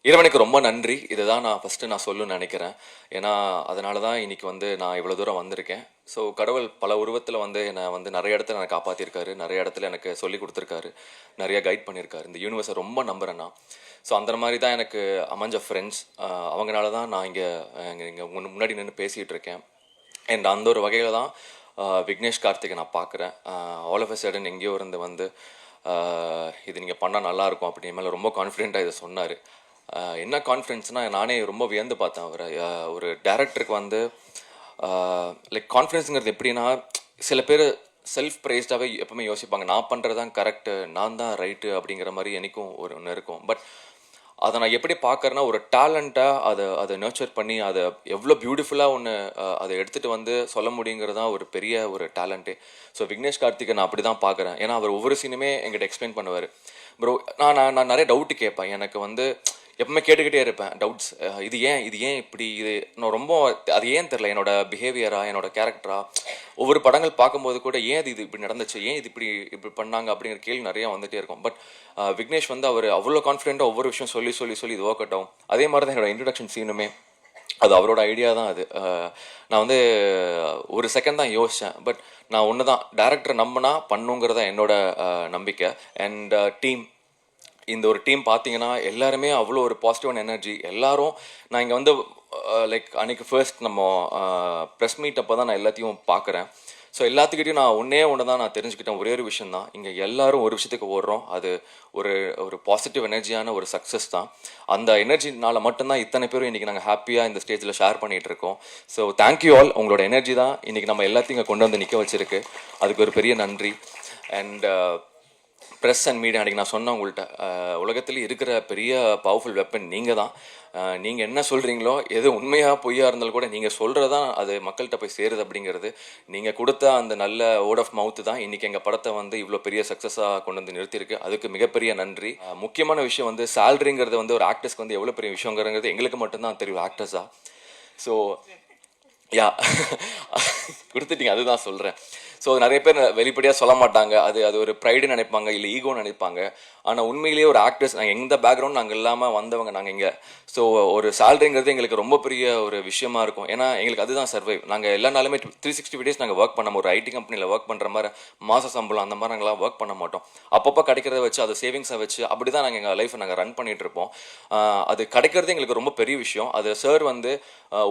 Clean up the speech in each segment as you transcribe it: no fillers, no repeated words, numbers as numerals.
இறைவனுக்கு ரொம்ப நன்றி. இதுதான் நான் ஃபஸ்ட்டு சொல்லணும்னு நினைக்கிறேன். ஏன்னா அதனால தான் இன்னைக்கு நான் இவ்வளோ தூரம் வந்திருக்கேன். ஸோ கடவுள் பல உருவத்தில் என்னை நிறைய இடத்துல என்னை காப்பாற்றிருக்காரு, நிறைய இடத்துல எனக்கு சொல்லி கொடுத்துருக்காரு, நிறைய கைட் பண்ணியிருக்காரு. இந்த யூனிவர்ஸை ரொம்ப நம்புகிறேன் நான். ஸோ அந்த மாதிரி தான் எனக்கு அமைஞ்ச ஃப்ரெண்ட்ஸ், அவங்களால தான் நான் இங்கே முன்னாடி நின்று பேசிகிட்டு இருக்கேன். அண்ட் அந்த ஒரு வகையில் தான் விக்னேஷ் கார்த்திகை நான் பார்க்குறேன். ஆல் ஆஃப் அ சடன் எங்கேயோ இருந்து இது நீங்கள் பண்ணால் நல்லாயிருக்கும் அப்படின்னு மேலே ரொம்ப கான்ஃபிடென்ட்டாக இதை சொன்னார். என்ன கான்ஃபிடென்ஸ்னால் நானே ரொம்ப வியந்து பார்த்தேன் அவரை. ஒரு டேரக்டருக்கு லைக் கான்ஃபிடென்ஸுங்கிறது எப்படின்னா, சில பேர் செல்ஃப் ப்ரைஸ்டாகவே எப்பவுமே யோசிப்பாங்க, நான் பண்ணுறது தான் கரெக்டு, நான் தான் ரைட்டு அப்படிங்கிற மாதிரி எனக்கும் ஒன்று இருக்கும். பட் அதை நான் எப்படி பார்க்குறேன்னா, ஒரு டேலண்ட்டாக அதை நர்ச்சர் பண்ணி அதை எவ்வளோ பியூட்டிஃபுல்லாக அதை எடுத்துகிட்டு சொல்ல முடியுங்கிறது தான் ஒரு பெரிய ஒரு டேலண்ட்டே. ஸோ விக்னேஷ் கார்த்திகை நான் அப்படி தான் பார்க்குறேன். ஏன்னா அவர் ஒவ்வொரு சீனுமே எங்கிட்ட எக்ஸ்பிளைன் பண்ணுவார். ப்ரோ நான் நிறைய டவுட்டு கேட்பேன். எனக்கு எப்பவுமே கேட்டுக்கிட்டே இருப்பேன் டவுட்ஸ். இது ஏன் இப்படி, இது நான் ரொம்ப அது ஏன் தெரில, என்னோட பிஹேவியரா, என்னோட கேரக்டரா, ஒவ்வொரு படங்கள் பார்க்கும்போது கூட ஏன் இது இப்படி நடந்துச்சு, ஏன் இது இப்படி பண்ணாங்க அப்படிங்கிற கேள்வி நிறையா வந்துகிட்டே இருக்கும். பட் விக்னேஷ் அவர் அவ்வளோ கான்ஃபிடென்ட்டாக ஒவ்வொரு விஷயம் சொல்லி இது ஒர்க் அவுட் ஆகும். அதே மாதிரி தான் என்னோட இன்ட்ரடக்ஷன் சீனுமே அது அவரோட ஐடியா தான். அது நான் ஒரு செகண்ட் தான் யோசித்தேன். பட் நான் ஒன்று தான், டேரக்டரை நம்பினா பண்ணுங்கிறதா என்னோட நம்பிக்கை. அண்ட் டீம், இந்த ஒரு டீம் பார்த்தீங்கன்னா எல்லாருமே அவ்வளோ ஒரு பாசிட்டிவான எனர்ஜி. எல்லாரும் நான் இங்கே லைக் அன்றைக்கி ஃபர்ஸ்ட் நம்ம ப்ரெஸ் மீட் அப்போ தான் நான் எல்லாத்தையும் பார்க்குறேன். ஸோ எல்லாத்துக்கிட்டையும் நான் ஒன்று தான் நான் தெரிஞ்சுக்கிட்டேன். ஒரே ஒரு விஷயம் தான், இங்கே எல்லாரும் ஒரு விஷயத்துக்கு ஓடுறோம். அது ஒரு பாசிட்டிவ் எனர்ஜியான ஒரு சக்ஸஸ் தான். அந்த எனர்ஜினால் மட்டும்தான் இத்தனை பேரும் இன்றைக்கி நாங்கள் ஹாப்பியாக இந்த ஸ்டேஜில் ஷேர் பண்ணிகிட்டு இருக்கோம். So thank you all. உங்களோட எனர்ஜி தான் இன்றைக்கி நம்ம எல்லாத்தையும் இங்கே கொண்டு வந்து நிற்க வச்சுருக்கு. அதுக்கு ஒரு பெரிய நன்றி. அண்ட் ப்ரெஸ் அண்ட் மீடியா, அன்றைக்கி நான் சொன்னேன் உங்கள்கிட்ட, உலகத்தில் இருக்கிற பெரிய பவர்ஃபுல் வெப்பன் நீங்கள் தான். நீங்கள் என்ன சொல்கிறீங்களோ, எது உண்மையாக பொய்யாக இருந்தாலும் கூட நீங்கள் சொல்கிறது தான் அது மக்கள்கிட்ட போய் சேருது. அப்படிங்கிறது நீங்கள் கொடுத்த அந்த நல்ல வேர்ட் ஆஃப் மவுத்து தான் இன்றைக்கி எங்கள் படத்தை இவ்வளோ பெரிய சக்ஸஸாக கொண்டு வந்து நிறுத்தியிருக்கு. அதுக்கு மிகப்பெரிய நன்றி. முக்கியமான விஷயம் சேலரிங்கிறது ஒரு ஆக்டர்ஸ்க்கு எவ்வளோ பெரிய விஷயங்கிறது எங்களுக்கு மட்டும்தான் தெரியும், ஆக்டர்ஸாக. ஸோ கொடுத்துட்டீங்க, அதுதான் சொல்கிறேன். ஸோ நிறைய பேர் வெளிப்படையாக சொல்ல மாட்டாங்க, அது ஒரு ப்ரைடுன்னு நினைப்பாங்க, இல்லை ஈகோன்னு நினைப்பாங்க. ஆனால் உண்மையிலேயே ஒரு ஆக்டர்ஸ், நாங்கள் எந்த பேக்ரவுண்ட் நாங்கள் இல்லாமல் வந்தவங்க நாங்கள் இங்கே. ஸோ ஒரு சேலரிங்கிறது எங்களுக்கு ரொம்ப பெரிய ஒரு விஷயமா இருக்கும். ஏன்னா எங்களுக்கு அதுதான் சர்வைவ். நாங்கள் எல்லா நாளுமே 360 days நாங்கள் ஒர்க் பண்ண, ஒரு ஐடி கம்பெனியில் ஒர்க் பண்ணுற மாதிரி மாத சம்பளம் அந்த மாதிரி நாங்களாம் ஒர்க் பண்ண மாட்டோம். அப்பப்போ கிடைக்கிறத வச்சு, அதை சேவிங்ஸை வச்சு அப்படி தான் நாங்கள் எங்கள் லைஃப்பை நாங்கள் ரன் பண்ணிகிட்டு இருப்போம். அது கிடைக்கிறது எங்களுக்கு ரொம்ப பெரிய விஷயம். அது சார்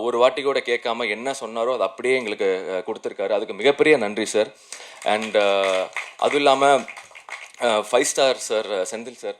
ஒரு வாட்டி கூட கேட்காம என்ன சொன்னாரோ அது அப்படியே எங்களுக்கு கொடுத்துருக்காரு. அதுக்கு மிகப்பெரிய நன்றி சார். அண்ட் அதுவும் இல்லாமல் 5 ஸ்டார் சார், செந்தில் சார்,